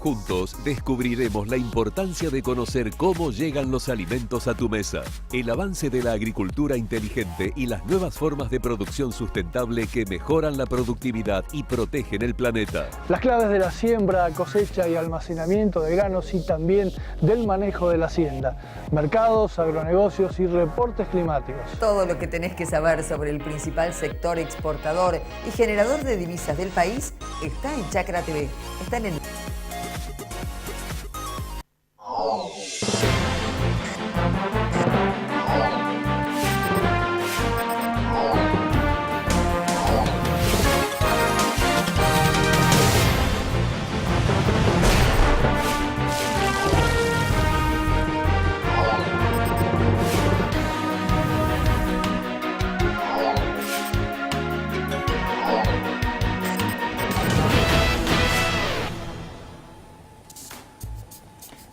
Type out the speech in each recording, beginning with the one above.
Juntos descubriremos la importancia de conocer cómo llegan los alimentos a tu mesa, el avance de la agricultura inteligente y las nuevas formas de producción sustentable que mejoran la productividad y protegen el planeta. Las claves de la siembra, cosecha y almacenamiento de granos y también del manejo de la hacienda, mercados, agronegocios y reportes climáticos. Todo lo que tenés que saber sobre el principal sector exportador y generador de divisas del país está en Chacra TV. Están en...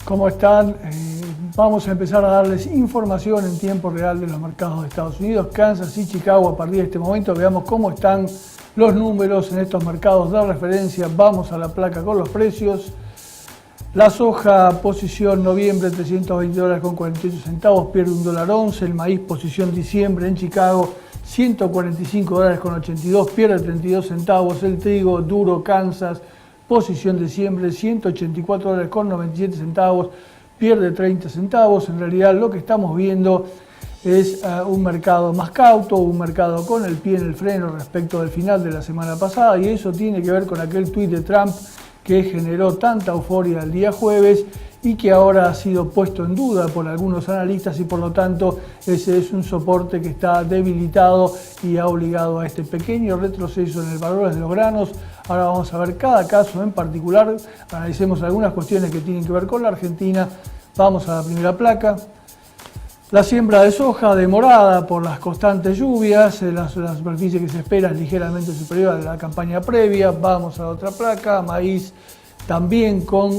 ¿Cómo están? Vamos a empezar a darles información en tiempo real de los mercados de Estados Unidos, Kansas y Chicago. A partir de este momento veamos cómo están los números en estos mercados de referencia. Vamos a la placa con los precios. La soja, posición noviembre, $320.48, pierde $1.11. El maíz, posición diciembre en Chicago, $145.82, pierde 32 centavos. El trigo duro, Kansas, posición diciembre, $184.97, pierde 30 centavos. En realidad lo que estamos viendo es un mercado más cauto, un mercado con el pie en el freno respecto del final de la semana pasada, y eso tiene que ver con aquel tuit de Trump que generó tanta euforia el día jueves y que ahora ha sido puesto en duda por algunos analistas, y por lo tanto ese es un soporte que está debilitado y ha obligado a este pequeño retroceso en el valor de los granos. Ahora vamos a ver cada caso en particular, analicemos algunas cuestiones que tienen que ver con la Argentina. Vamos a la primera placa. La siembra de soja demorada por las constantes lluvias, la superficie que se espera es ligeramente superior a la campaña previa. Vamos a la otra placa. Maíz también con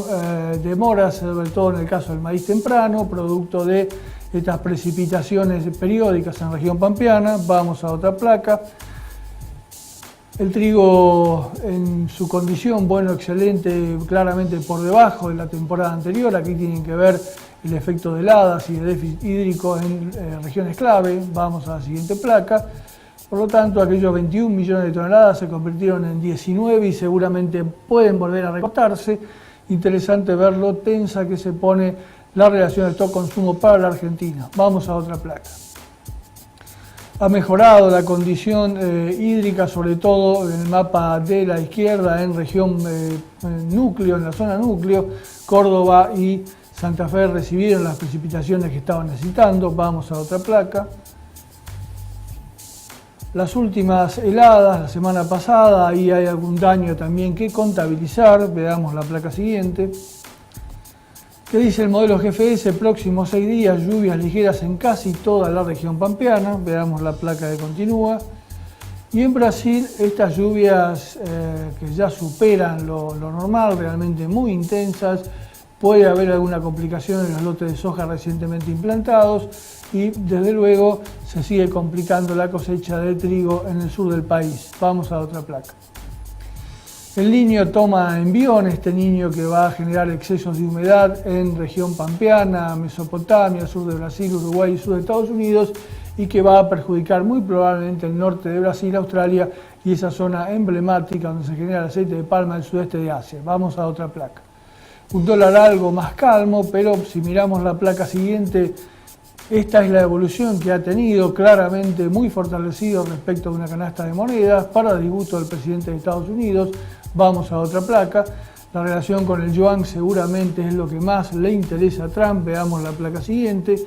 demoras, sobre todo en el caso del maíz temprano, producto de estas precipitaciones periódicas en la región pampeana. Vamos a otra placa. El trigo en su condición, bueno, excelente, claramente por debajo de la temporada anterior. Aquí tienen que ver el efecto de heladas y de déficit hídrico en regiones clave. Vamos a la siguiente placa. Por lo tanto, aquellos 21 millones de toneladas se convirtieron en 19 y seguramente pueden volver a recortarse. Interesante ver lo tensa que se pone la relación de stock-consumo para la Argentina. Vamos a otra placa. Ha mejorado la condición hídrica, sobre todo en el mapa de la izquierda, en región núcleo, en la zona núcleo. Córdoba y Santa Fe recibieron las precipitaciones que estaban necesitando. Vamos a otra placa. Las últimas heladas, la semana pasada, ahí hay algún daño también que contabilizar. Veamos la placa siguiente. ¿Qué dice el modelo GFS? Próximos 6 días, lluvias ligeras en casi toda la región pampeana. Veamos la placa que continúa. Y en Brasil, estas lluvias que ya superan lo normal, realmente muy intensas. Puede haber alguna complicación en los lotes de soja recientemente implantados y desde luego se sigue complicando la cosecha de trigo en el sur del país. Vamos a otra placa. El Niño toma envión, este Niño que va a generar excesos de humedad en región pampeana, Mesopotamia, sur de Brasil, Uruguay y sur de Estados Unidos, y que va a perjudicar muy probablemente el norte de Brasil, Australia y esa zona emblemática donde se genera el aceite de palma del sudeste de Asia. Vamos a otra placa. Un dólar algo más calmo, pero si miramos la placa siguiente, esta es la evolución que ha tenido, claramente muy fortalecido respecto de una canasta de monedas para disgusto del presidente de Estados Unidos. Vamos a otra placa. La relación con el yuan seguramente es lo que más le interesa a Trump. Veamos la placa siguiente.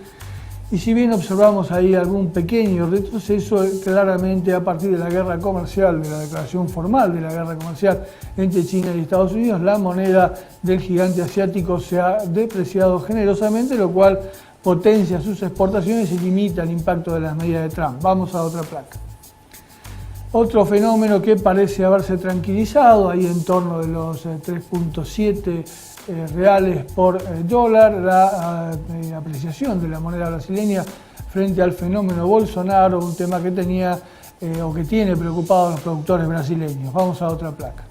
Y si bien observamos ahí algún pequeño retroceso, claramente a partir de la guerra comercial, de la declaración formal de la guerra comercial entre China y Estados Unidos, la moneda del gigante asiático se ha depreciado generosamente, lo cual potencia sus exportaciones y limita el impacto de las medidas de Trump. Vamos a otra placa. Otro fenómeno que parece haberse tranquilizado, ahí en torno de los 3.7 reales por dólar, la apreciación de la moneda brasileña frente al fenómeno Bolsonaro, un tema que tenía o que tiene preocupados a los productores brasileños. Vamos a otra placa.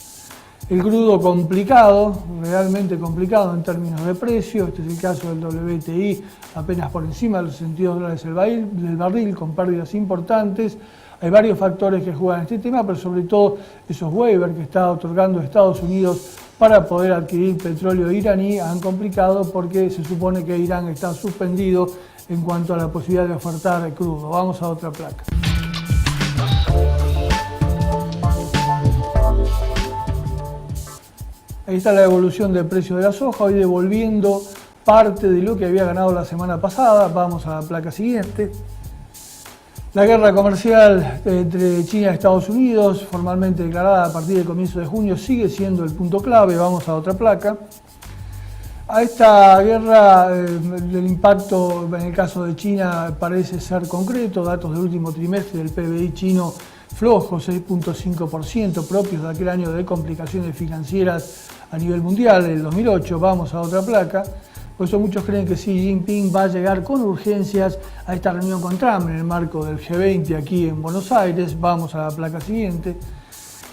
El crudo complicado, realmente complicado en términos de precio. Este es el caso del WTI, apenas por encima de los $62 del barril, con pérdidas importantes. Hay varios factores que juegan este tema, pero sobre todo esos waivers que está otorgando Estados Unidos para poder adquirir petróleo iraní han complicado porque se supone que Irán está suspendido en cuanto a la posibilidad de ofertar el crudo. Vamos a otra placa. Ahí está la evolución del precio de la soja, hoy devolviendo parte de lo que había ganado la semana pasada. Vamos a la placa siguiente. La guerra comercial entre China y Estados Unidos, formalmente declarada a partir del comienzo de junio, sigue siendo el punto clave. Vamos a otra placa. A esta guerra, el impacto en el caso de China parece ser concreto. Datos del último trimestre del PBI chino flojo, 6.5%, propios de aquel año de complicaciones financieras a nivel mundial, el 2008. Vamos a otra placa. Por eso muchos creen que Xi Jinping va a llegar con urgencias a esta reunión con Trump en el marco del G20 aquí en Buenos Aires. Vamos a la placa siguiente.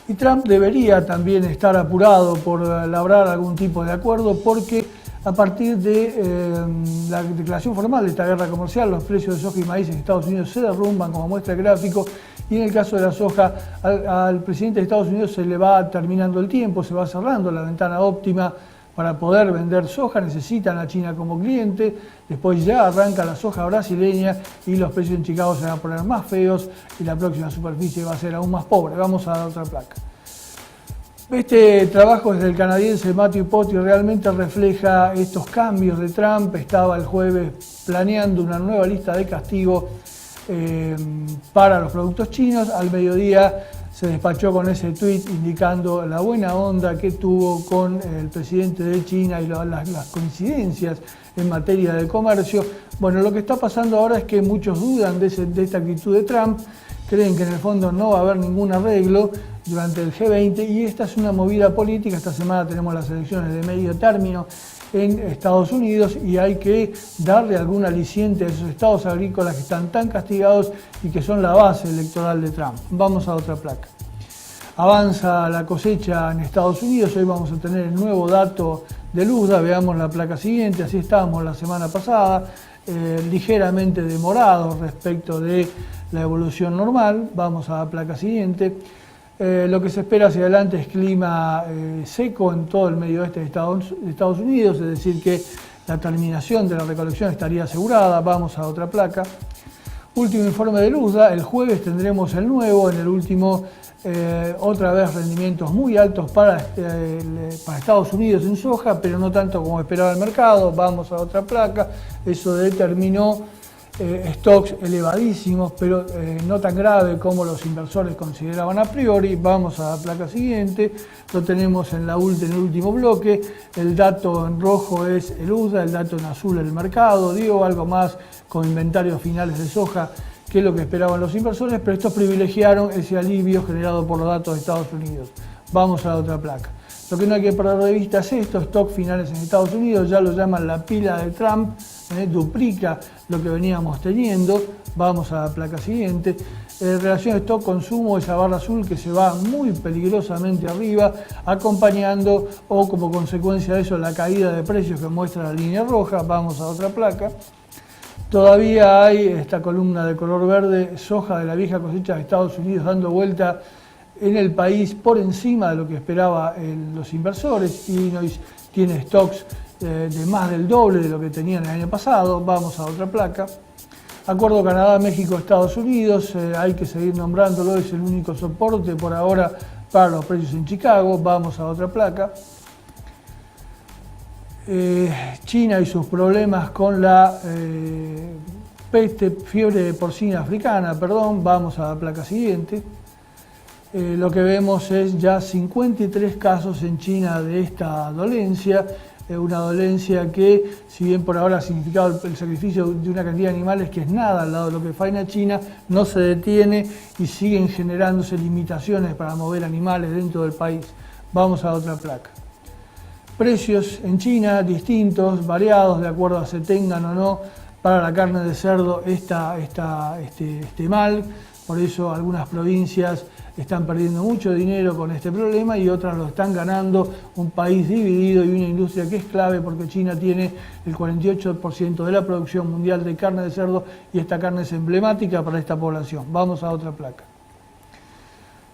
Y Trump debería también estar apurado por labrar algún tipo de acuerdo porque a partir de la declaración formal de esta guerra comercial, los precios de soja y maíz en Estados Unidos se derrumban, como muestra el gráfico, y en el caso de la soja, al presidente de Estados Unidos se le va terminando el tiempo, se va cerrando la ventana óptima para poder vender soja. Necesitan a China como cliente, después ya arranca la soja brasileña y los precios en Chicago se van a poner más feos y la próxima superficie va a ser aún más pobre. Vamos a la otra placa. Este trabajo desde el canadiense Matthew Potti realmente refleja estos cambios de Trump. Estaba el jueves planeando una nueva lista de castigo para los productos chinos. Al mediodía se despachó con ese tuit indicando la buena onda que tuvo con el presidente de China y las coincidencias en materia de comercio. Bueno, lo que está pasando ahora es que muchos dudan de esta actitud de Trump, creen que en el fondo no va a haber ningún arreglo durante el G20 y esta es una movida política. Esta semana tenemos las elecciones de medio término en Estados Unidos y hay que darle algún aliciente a esos estados agrícolas que están tan castigados y que son la base electoral de Trump. Vamos a otra placa. Avanza la cosecha en Estados Unidos, hoy vamos a tener el nuevo dato del USDA, veamos la placa siguiente, así estábamos la semana pasada, ligeramente demorado respecto de la evolución normal. Vamos a la placa siguiente. Lo que se espera hacia adelante es clima seco en todo el medio oeste de Estados Unidos, es decir que la terminación de la recolección estaría asegurada. Vamos a otra placa. Último informe del USDA, el jueves tendremos el nuevo, en el último otra vez rendimientos muy altos para Estados Unidos en soja, pero no tanto como esperaba el mercado. Vamos a otra placa, eso determinó stocks elevadísimos, pero no tan grave como los inversores consideraban a priori. Vamos a la placa siguiente, lo tenemos en el último bloque. El dato en rojo es el USDA, el dato en azul el mercado. Digo algo más con inventarios finales de soja que es lo que esperaban los inversores, pero estos privilegiaron ese alivio generado por los datos de Estados Unidos. Vamos a la otra placa. Lo que no hay que perder de vista es esto, stock finales en Estados Unidos, ya lo llaman la pila de Trump, duplica lo que veníamos teniendo. Vamos a la placa siguiente. Relación stock-consumo, esa barra azul que se va muy peligrosamente arriba, acompañando o como consecuencia de eso la caída de precios que muestra la línea roja. Vamos a otra placa. Todavía hay esta columna de color verde, soja de la vieja cosecha de Estados Unidos dando vuelta en el país por encima de lo que esperaban los inversores. Illinois tiene stocks de más del doble de lo que tenían el año pasado. Vamos a otra placa. Acuerdo Canadá, México, Estados Unidos, hay que seguir nombrándolo, es el único soporte por ahora para los precios en Chicago. Vamos a otra placa. China y sus problemas con la fiebre porcina africana, vamos a la placa siguiente. Lo que vemos es ya 53 casos en China de esta dolencia, una dolencia que, si bien por ahora ha significado el sacrificio de una cantidad de animales que es nada al lado de lo que faena China, no se detiene y siguen generándose limitaciones para mover animales dentro del país. Vamos a otra placa. Precios en China distintos, variados, de acuerdo a se tengan o no para la carne de cerdo este mal. por eso algunas provincias están perdiendo mucho dinero con este problema y otras lo están ganando, un país dividido y una industria que es clave porque China tiene el 48% de la producción mundial de carne de cerdo y esta carne es emblemática para esta población. Vamos a otra placa.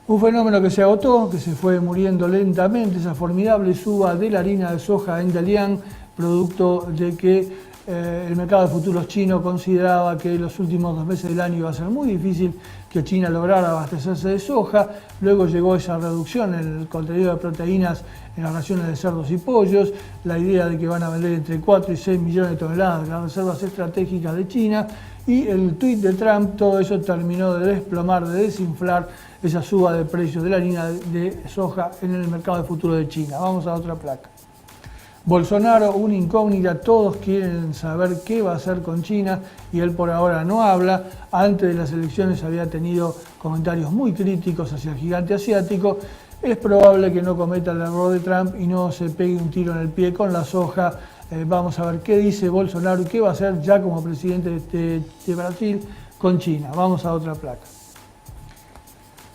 Un fenómeno que se agotó, que se fue muriendo lentamente, esa formidable suba de la harina de soja en Dalian, producto de que el mercado de futuros chino consideraba que los últimos 2 meses del año iba a ser muy difícil que China lograra abastecerse de soja. Luego llegó esa reducción en el contenido de proteínas en las raciones de cerdos y pollos, la idea de que van a vender entre 4 y 6 millones de toneladas de las reservas estratégicas de China y el tuit de Trump, todo eso terminó de desplomar, de desinflar esa suba de precios de la harina de soja en el mercado de futuro de China. Vamos a otra placa. Bolsonaro, una incógnita, todos quieren saber qué va a hacer con China y él por ahora no habla. Antes de las elecciones había tenido comentarios muy críticos hacia el gigante asiático. Es probable que no cometa el error de Trump y no se pegue un tiro en el pie con la soja. Vamos a ver qué dice Bolsonaro y qué va a hacer ya como presidente de Brasil con China. Vamos a otra placa.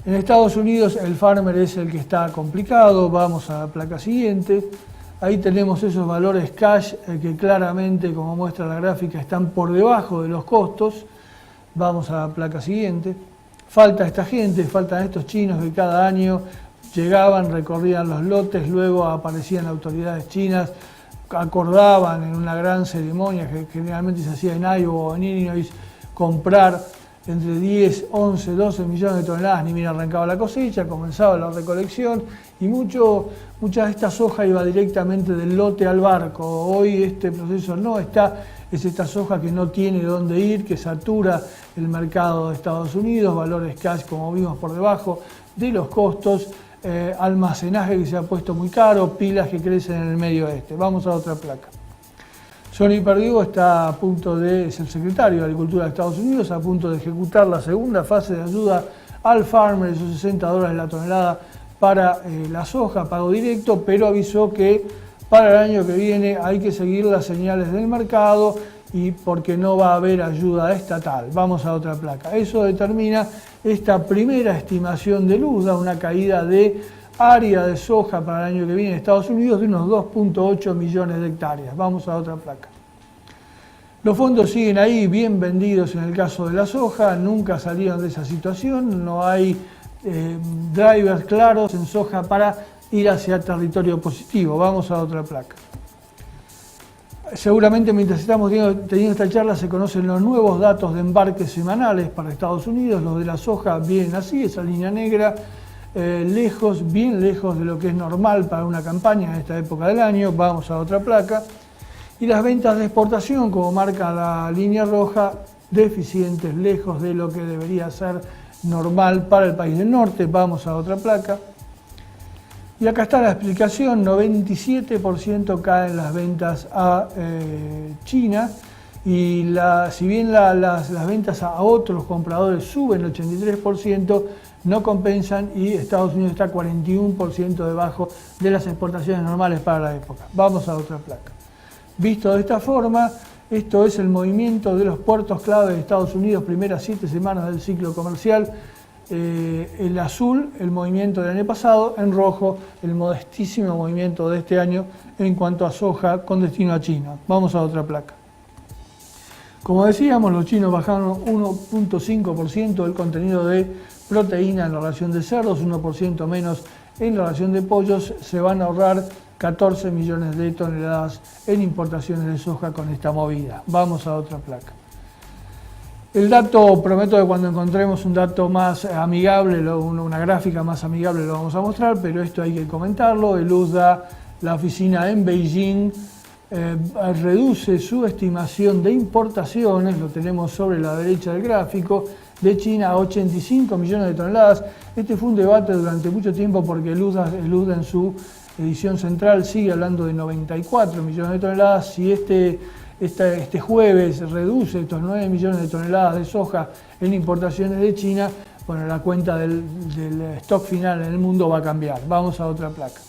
En Estados Unidos el farmer es el que está complicado. Vamos a la placa siguiente. Ahí tenemos esos valores cash que claramente, como muestra la gráfica, están por debajo de los costos. Vamos a la placa siguiente. Falta esta gente, faltan estos chinos que cada año llegaban, recorrían los lotes, luego aparecían autoridades chinas, acordaban en una gran ceremonia que generalmente se hacía en Iowa o en Illinois, comprar entre 10, 11, 12 millones de toneladas, ni bien arrancaba la cosecha, comenzaba la recolección y mucha de esta soja iba directamente del lote al barco. Hoy este proceso no está, es esta soja que no tiene dónde ir, que satura el mercado de Estados Unidos, valores cash como vimos por debajo de los costos, almacenaje que se ha puesto muy caro, pilas que crecen en el medio oeste. Vamos a otra placa. Sonny Perdue está a punto de ser secretario de Agricultura de Estados Unidos, a punto de ejecutar la segunda fase de ayuda al farmer, esos $60 la tonelada para la soja, pago directo, pero avisó que para el año que viene hay que seguir las señales del mercado y porque no va a haber ayuda estatal. Vamos a otra placa. Eso determina esta primera estimación de USDA, una caída de área de soja para el año que viene en Estados Unidos de unos 2.8 millones de hectáreas. Vamos a otra placa. Los fondos siguen ahí bien vendidos en el caso de la soja, nunca salieron de esa situación, no hay drivers claros en soja para ir hacia territorio positivo. Vamos a otra placa. Seguramente mientras estamos teniendo esta charla se conocen los nuevos datos de embarques semanales para Estados Unidos, los de la soja vienen así, esa línea negra, bien lejos de lo que es normal para una campaña en esta época del año. Vamos a otra placa. Y las ventas de exportación, como marca la línea roja, deficientes, lejos de lo que debería ser normal para el país del norte. Vamos a otra placa. Y acá está la explicación, 97% caen las ventas a China y si bien las ventas a otros compradores suben 83%, no compensan y Estados Unidos está 41% debajo de las exportaciones normales para la época. Vamos a otra placa. Visto de esta forma, esto es el movimiento de los puertos clave de Estados Unidos, primeras 7 semanas del ciclo comercial. El azul, el movimiento del año pasado, en rojo, el modestísimo movimiento de este año en cuanto a soja con destino a China. Vamos a otra placa. Como decíamos, los chinos bajaron 1.5% del contenido de proteína en la ración de cerdos, 1% menos en la ración de pollos. Se van a ahorrar 14 millones de toneladas en importaciones de soja con esta movida. Vamos a otra placa. El dato, prometo que cuando encontremos un dato más amigable, una gráfica más amigable lo vamos a mostrar, pero esto hay que comentarlo. El USDA, la oficina en Beijing, reduce su estimación de importaciones, lo tenemos sobre la derecha del gráfico, de China a 85 millones de toneladas. Este fue un debate durante mucho tiempo porque el USDA en su edición central sigue hablando de 94 millones de toneladas. Si este jueves reduce estos 9 millones de toneladas de soja en importaciones de China, bueno, la cuenta del stock final en el mundo va a cambiar. Vamos a otra placa.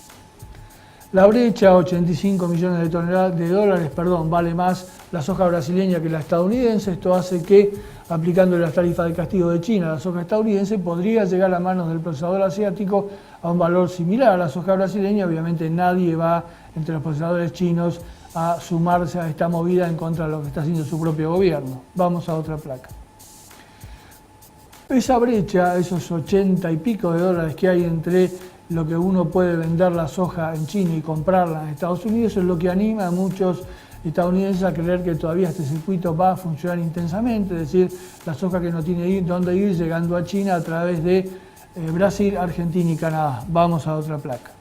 La brecha, 85 millones de dólares, vale más la soja brasileña que la estadounidense. Esto hace que aplicando las tarifas de castigo de China a la soja estadounidense, podría llegar a manos del procesador asiático a un valor similar a la soja brasileña. Obviamente nadie va entre los procesadores chinos a sumarse a esta movida en contra de lo que está haciendo su propio gobierno. Vamos a otra placa. Esa brecha, esos 80 y pico de dólares que hay entre lo que uno puede vender la soja en China y comprarla en Estados Unidos, es lo que anima a muchos estadounidenses a creer que todavía este circuito va a funcionar intensamente, es decir, la soja que no tiene dónde ir llegando a China a través de Brasil, Argentina y Canadá. Vamos a otra placa.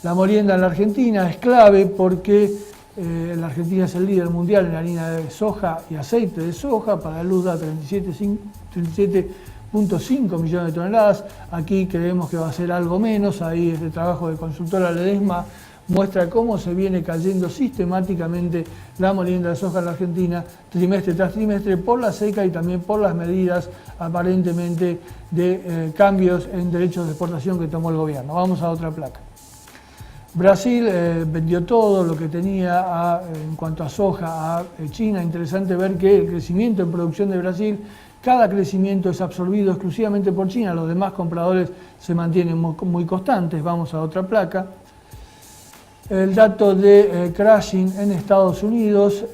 La molienda en la Argentina es clave porque la Argentina es el líder mundial en harina de soja y aceite de soja. Para luz da 37.5 millones de toneladas. Aquí creemos que va a ser algo menos. Ahí este trabajo de consultora Ledesma muestra cómo se viene cayendo sistemáticamente la molienda de soja en la Argentina trimestre tras trimestre por la seca y también por las medidas aparentemente de cambios en derechos de exportación que tomó el gobierno. Vamos a otra placa. Brasil vendió todo lo que tenía en cuanto a soja a China. Interesante ver que el crecimiento en producción de Brasil, cada crecimiento es absorbido exclusivamente por China, los demás compradores se mantienen muy constantes. Vamos a otra placa. El dato de crushing en Estados Unidos,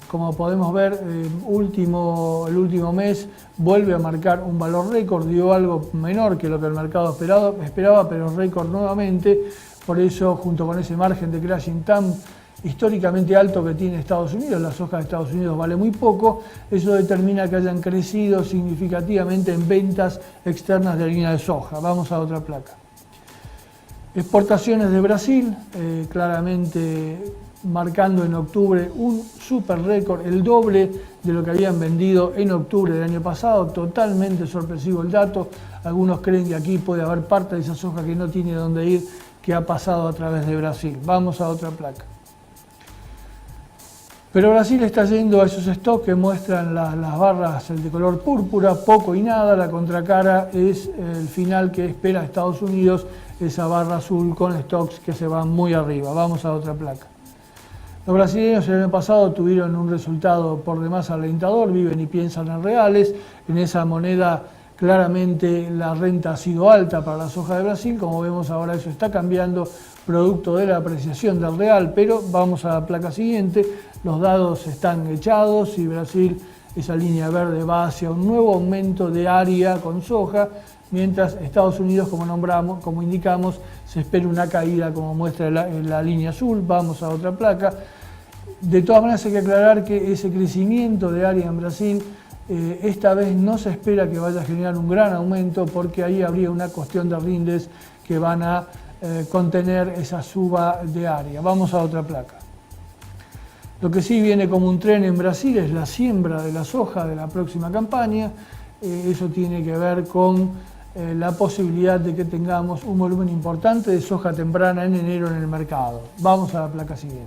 como podemos ver, el último mes vuelve a marcar un valor récord, dio algo menor que lo que el mercado esperaba, pero récord nuevamente. Por eso, junto con ese margen de crushing tan históricamente alto que tiene Estados Unidos, la soja de Estados Unidos vale muy poco, eso determina que hayan crecido significativamente en ventas externas de harina de soja. Vamos a otra placa. Exportaciones de Brasil, claramente marcando en octubre un super récord, el doble de lo que habían vendido en octubre del año pasado, totalmente sorpresivo el dato. Algunos creen que aquí puede haber parte de esa soja que no tiene dónde ir, que ha pasado a través de Brasil. Vamos a otra placa. Pero Brasil está yendo a esos stocks que muestran las barras de color púrpura, poco y nada. La contracara es el final que espera Estados Unidos, esa barra azul con stocks que se van muy arriba. Vamos a otra placa. Los brasileños el año pasado tuvieron un resultado por demás alentador, viven y piensan en reales. En esa moneda claramente la renta ha sido alta para la soja de Brasil. Como vemos ahora eso está cambiando, producto de la apreciación del real, pero vamos a la placa siguiente. Los dados están echados y Brasil, esa línea verde, va hacia un nuevo aumento de área con soja, mientras Estados Unidos, como indicamos, se espera una caída como muestra la línea azul. Vamos a otra placa. De todas maneras hay que aclarar que ese crecimiento de área en Brasil esta vez no se espera que vaya a generar un gran aumento, porque ahí habría una cuestión de rindes que van a contener esa suba de área. Vamos a otra placa. Lo que sí viene como un tren en Brasil es la siembra de la soja de la próxima campaña. Eso tiene que ver con la posibilidad de que tengamos un volumen importante de soja temprana en enero en el mercado. Vamos a la placa siguiente.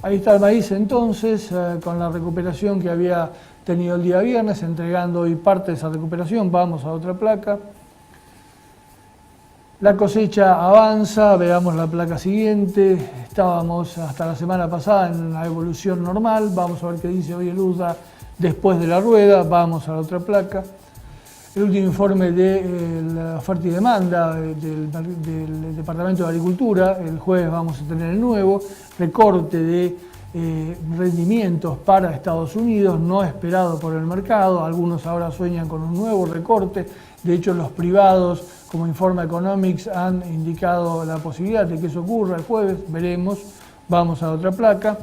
Ahí está el maíz entonces, con la recuperación que había tenido el día viernes, entregando hoy parte de esa recuperación. Vamos a otra placa. La cosecha avanza, veamos la placa siguiente. Estábamos hasta la semana pasada en una evolución normal. Vamos a ver qué dice hoy el USDA después de la rueda. Vamos a la otra placa. El último informe de la oferta y demanda del Departamento de Agricultura. El jueves vamos a tener el nuevo recorte de rendimientos para Estados Unidos, no esperado por el mercado. Algunos ahora sueñan con un nuevo recorte. De hecho, los privados, como informa Economics, han indicado la posibilidad de que eso ocurra el jueves. Veremos. Vamos a otra placa.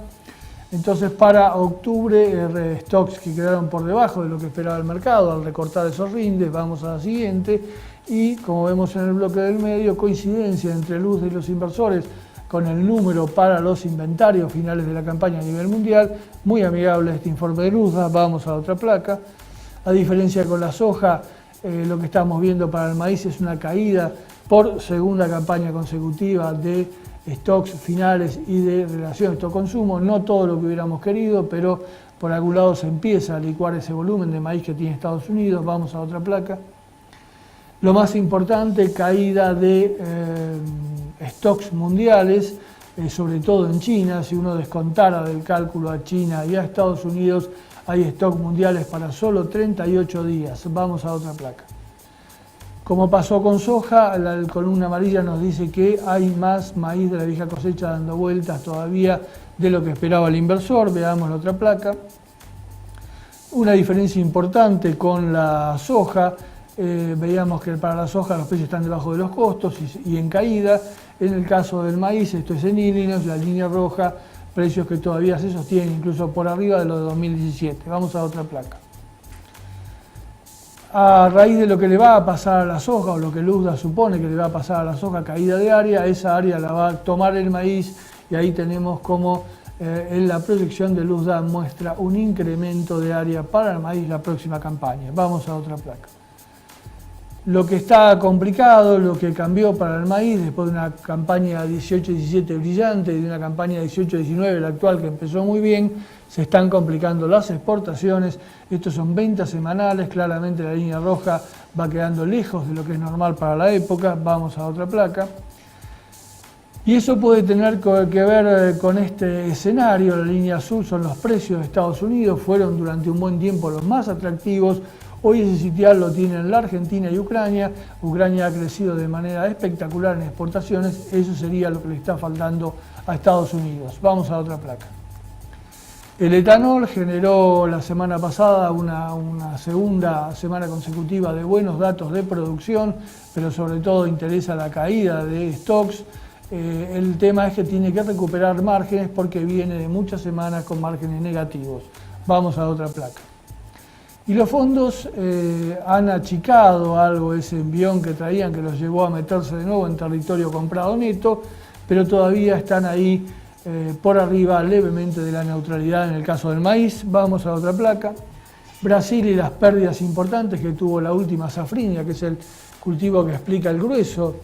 Entonces, para octubre, stocks que quedaron por debajo de lo que esperaba el mercado al recortar esos rindes. Vamos a la siguiente. Y, como vemos en el bloque del medio, coincidencia entre el USDA y los inversores con el número para los inventarios finales de la campaña a nivel mundial. Muy amigable este informe de USDA. Vamos a otra placa. A diferencia con la soja, lo que estamos viendo para el maíz es una caída por segunda campaña consecutiva de stocks finales y de relación stock-consumo. No todo lo que hubiéramos querido, pero por algún lado se empieza a licuar ese volumen de maíz que tiene Estados Unidos. Vamos a otra placa. Lo más importante, caída de stocks mundiales, sobre todo en China. Si uno descontara del cálculo a China y a Estados Unidos, hay stocks mundiales para solo 38 días. Vamos a otra placa. Como pasó con soja, la columna amarilla nos dice que hay más maíz de la vieja cosecha dando vueltas todavía de lo que esperaba el inversor. Veamos la otra placa. Una diferencia importante con la soja. Veíamos que para la soja los precios están debajo de los costos y en caída. En el caso del maíz, esto es en Illinois, la línea roja, precios que todavía se sostienen incluso por arriba de los de 2017. Vamos a otra placa. A raíz de lo que le va a pasar a la soja, o lo que Luzda supone que le va a pasar a la soja, caída de área, esa área la va a tomar el maíz, y ahí tenemos como en la proyección de Luzda muestra un incremento de área para el maíz la próxima campaña. Vamos a otra placa. Lo que está complicado, lo que cambió para el maíz después de una campaña 18-17 brillante y de una campaña 18-19, la actual, que empezó muy bien, se están complicando las exportaciones. Estos son ventas semanales, claramente la línea roja va quedando lejos de lo que es normal para la época. Vamos a otra placa. Y eso puede tener que ver con este escenario. La línea azul son los precios de Estados Unidos, fueron durante un buen tiempo los más atractivos. Hoy ese sitial lo tienen la Argentina y Ucrania. Ucrania ha crecido de manera espectacular en exportaciones. Eso sería lo que le está faltando a Estados Unidos. Vamos a otra placa. El etanol generó la semana pasada una segunda semana consecutiva de buenos datos de producción, pero sobre todo interesa la caída de stocks. El tema es que tiene que recuperar márgenes porque viene de muchas semanas con márgenes negativos. Vamos a otra placa. Y los fondos han achicado algo ese envión que traían, que los llevó a meterse de nuevo en territorio comprado neto, pero todavía están ahí por arriba levemente de la neutralidad en el caso del maíz. Vamos a otra placa. Brasil y las pérdidas importantes que tuvo la última safrinha, que es el cultivo que explica el grueso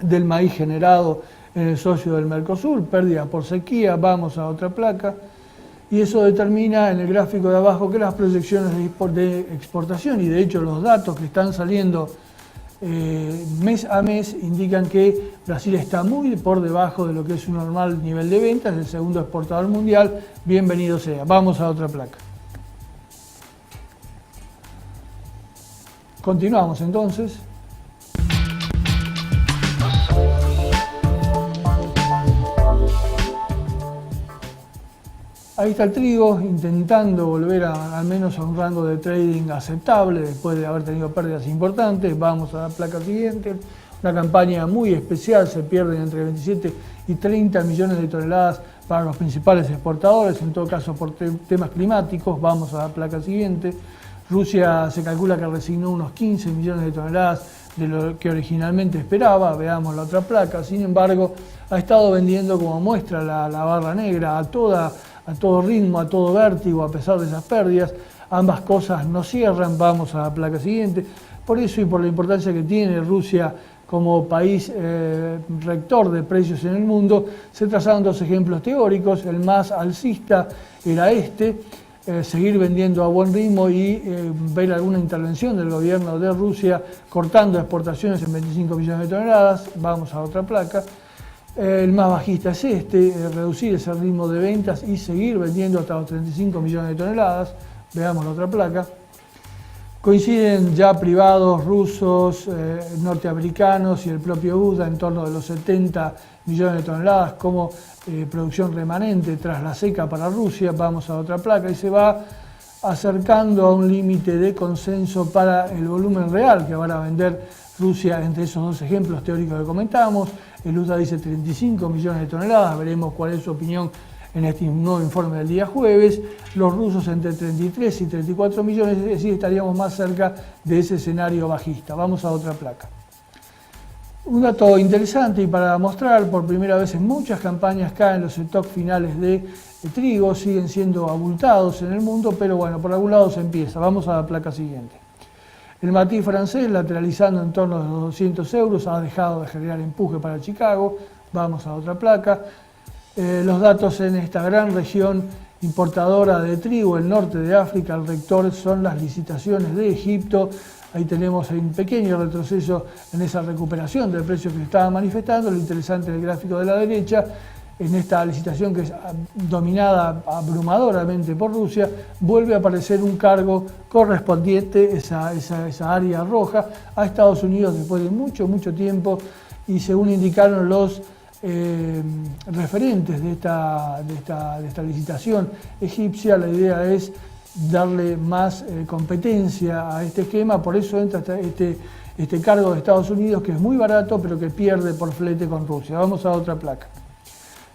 del maíz generado en el socio del Mercosur, pérdidas por sequía. Vamos a otra placa. Y eso determina en el gráfico de abajo que las proyecciones de exportación, y de hecho los datos que están saliendo mes a mes, indican que Brasil está muy por debajo de lo que es un normal nivel de ventas, es el segundo exportador mundial. Bienvenido sea. Vamos a otra placa. Continuamos entonces. Ahí está el trigo intentando volver al menos a un rango de trading aceptable después de haber tenido pérdidas importantes. Vamos a la placa siguiente. Una campaña muy especial, se pierden entre 27 y 30 millones de toneladas para los principales exportadores, en todo caso por temas climáticos. Vamos a la placa siguiente. Rusia se calcula que resignó unos 15 millones de toneladas de lo que originalmente esperaba. Veamos la otra placa. Sin embargo, ha estado vendiendo, como muestra la barra negra, a todo ritmo, a todo vértigo, a pesar de esas pérdidas. Ambas cosas no cierran. Vamos a la placa siguiente. Por eso y por la importancia que tiene Rusia como país rector de precios en el mundo, se trazaron dos ejemplos teóricos. El más alcista era seguir vendiendo a buen ritmo y ver alguna intervención del gobierno de Rusia cortando exportaciones en 25 millones de toneladas. Vamos a otra placa. El más bajista es reducir ese ritmo de ventas y seguir vendiendo hasta los 35 millones de toneladas. Veamos la otra placa. Coinciden ya privados rusos, norteamericanos y el propio USDA en torno de los 70 millones de toneladas como producción remanente tras la seca para Rusia. Vamos a otra placa y se va acercando a un límite de consenso para el volumen real que van a vender Rusia entre esos dos ejemplos teóricos que comentamos. El USDA dice 35 millones de toneladas, veremos cuál es su opinión en este nuevo informe del día jueves. Los rusos entre 33 y 34 millones, es decir, estaríamos más cerca de ese escenario bajista. Vamos a otra placa. Un dato interesante y para mostrar, por primera vez en muchas campañas caen los stocks finales de trigo, siguen siendo abultados en el mundo, pero bueno, por algún lado se empieza. Vamos a la placa siguiente. El matiz francés, lateralizando en torno a los 200 euros, ha dejado de generar empuje para Chicago. Vamos a otra placa. Los datos en esta gran región importadora de trigo el norte de África. El rector son las licitaciones de Egipto. Ahí tenemos un pequeño retroceso en esa recuperación del precio que se estaba manifestando. Lo interesante del gráfico de la derecha, en esta licitación que es dominada abrumadoramente por Rusia, vuelve a aparecer un cargo correspondiente, esa área roja, a Estados Unidos después de mucho tiempo, y según indicaron los referentes de esta licitación egipcia, la idea es darle más competencia a este esquema. Por eso entra este cargo de Estados Unidos, que es muy barato, pero que pierde por flete con Rusia. Vamos a otra placa.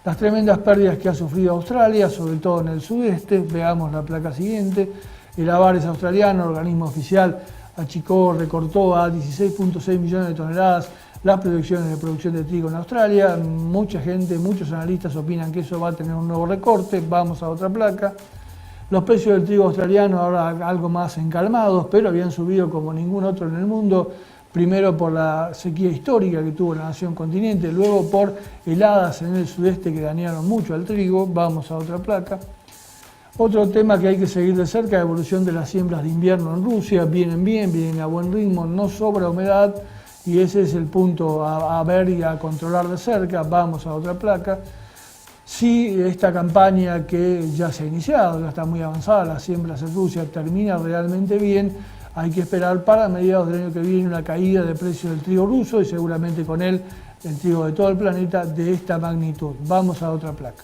Las tremendas pérdidas que ha sufrido Australia, sobre todo en el sudeste. Veamos la placa siguiente. El Avares australiano, organismo oficial, achicó, recortó a 16.6 millones de toneladas las proyecciones de producción de trigo en Australia. Mucha gente, muchos analistas opinan que eso va a tener un nuevo recorte. Vamos a otra placa. Los precios del trigo australiano ahora algo más encalmados, pero habían subido como ningún otro en el mundo. Primero por la sequía histórica que tuvo la nación continente, luego por heladas en el sudeste que dañaron mucho al trigo. Vamos a otra placa. Otro tema que hay que seguir de cerca, la evolución de las siembras de invierno en Rusia. Vienen bien, vienen a buen ritmo, no sobra humedad, y ese es el punto a ver y a controlar de cerca. Vamos a otra placa. Si esta campaña que ya se ha iniciado, ya está muy avanzada, las siembras en Rusia, termina realmente bien, hay que esperar para mediados del año que viene una caída de precio del trigo ruso y seguramente con él el trigo de todo el planeta de esta magnitud. Vamos a otra placa.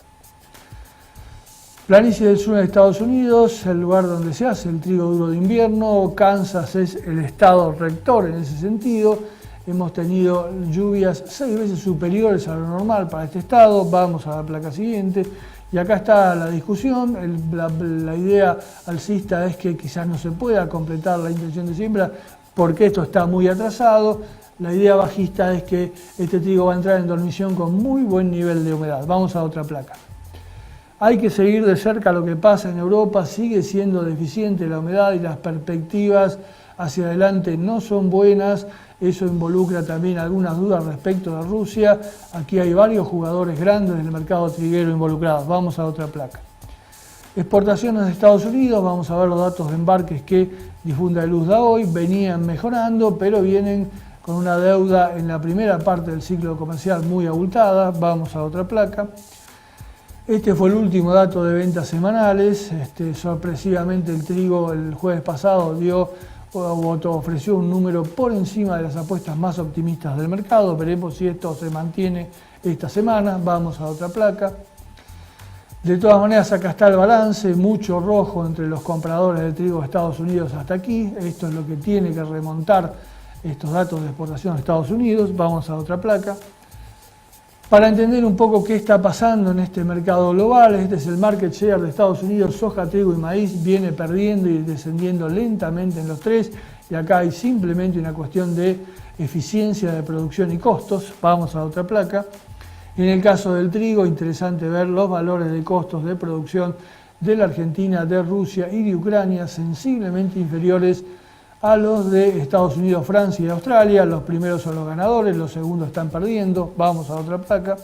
Planicie del sur de Estados Unidos, el lugar donde se hace el trigo duro de invierno. Kansas es el estado rector en ese sentido. Hemos tenido lluvias 6 veces superiores a lo normal para este estado. Vamos a la placa siguiente. Y acá está la discusión. La idea alcista es que quizás no se pueda completar la intención de siembra porque esto está muy atrasado. La idea bajista es que este trigo va a entrar en dormición con muy buen nivel de humedad. Vamos a otra placa. Hay que seguir de cerca lo que pasa en Europa. Sigue siendo deficiente la humedad y las perspectivas hacia adelante no son buenas. Eso involucra también algunas dudas respecto de Rusia. Aquí hay varios jugadores grandes del mercado triguero involucrados. Vamos a otra placa. Exportaciones de Estados Unidos, vamos a ver los datos de embarques que difunde Luz da hoy. Venían mejorando, pero vienen con una deuda en la primera parte del ciclo comercial muy abultada. Vamos a otra placa. Este fue el último dato de ventas semanales. Sorpresivamente el trigo el jueves pasado ofreció un número por encima de las apuestas más optimistas del mercado. Veremos si esto se mantiene esta semana. Vamos a otra placa. De todas maneras, acá está el balance, mucho rojo entre los compradores de trigo de Estados Unidos hasta aquí. Esto es lo que tiene que remontar estos datos de exportación de Estados Unidos. Vamos a otra placa. Para entender un poco qué está pasando en este mercado global, este es el market share de Estados Unidos, soja, trigo y maíz, viene perdiendo y descendiendo lentamente en los tres, y acá hay simplemente una cuestión de eficiencia de producción y costos. Vamos a otra placa. En el caso del trigo, interesante ver los valores de costos de producción de la Argentina, de Rusia y de Ucrania, sensiblemente inferiores a los de Estados Unidos, Francia y Australia. Los primeros son los ganadores, los segundos están perdiendo. Vamos a otra placa.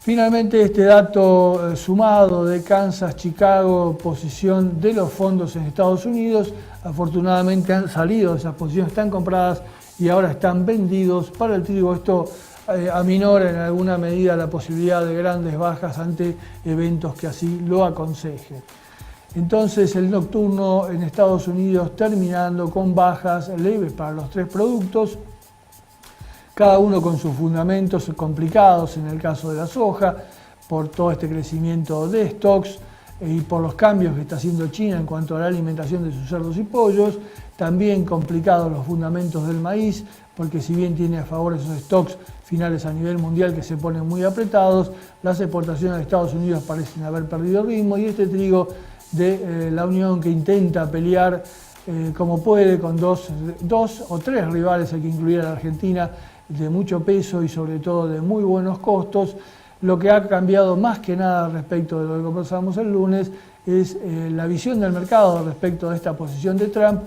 Finalmente, este dato sumado de Kansas, Chicago, posición de los fondos en Estados Unidos. Afortunadamente han salido, esas posiciones están compradas y ahora están vendidos para el trigo. Esto aminora en alguna medida la posibilidad de grandes bajas ante eventos que así lo aconsejen. Entonces el nocturno en Estados Unidos terminando con bajas leves para los tres productos, cada uno con sus fundamentos complicados en el caso de la soja, por todo este crecimiento de stocks y por los cambios que está haciendo China en cuanto a la alimentación de sus cerdos y pollos. También complicados los fundamentos del maíz, porque si bien tiene a favor esos stocks finales a nivel mundial que se ponen muy apretados, las exportaciones de Estados Unidos parecen haber perdido ritmo, y este trigo de la Unión que intenta pelear como puede con dos o tres rivales, hay que incluir a la Argentina, de mucho peso y sobre todo de muy buenos costos. Lo que ha cambiado más que nada respecto de lo que conversamos el lunes es la visión del mercado respecto de esta posición de Trump.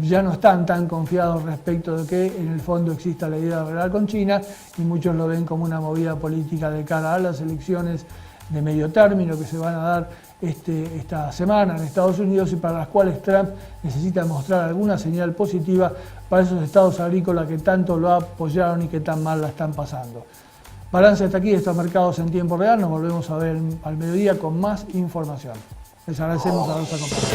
Ya no están tan confiados respecto de que en el fondo exista la idea de arreglar con China, y muchos lo ven como una movida política de cara a las elecciones de medio término que se van a dar esta semana en Estados Unidos y para las cuales Trump necesita mostrar alguna señal positiva para esos estados agrícolas que tanto lo apoyaron y que tan mal la están pasando. Balance hasta aquí de estos mercados en tiempo real. Nos volvemos a ver al mediodía con más información. Les agradecemos a los acompañantes.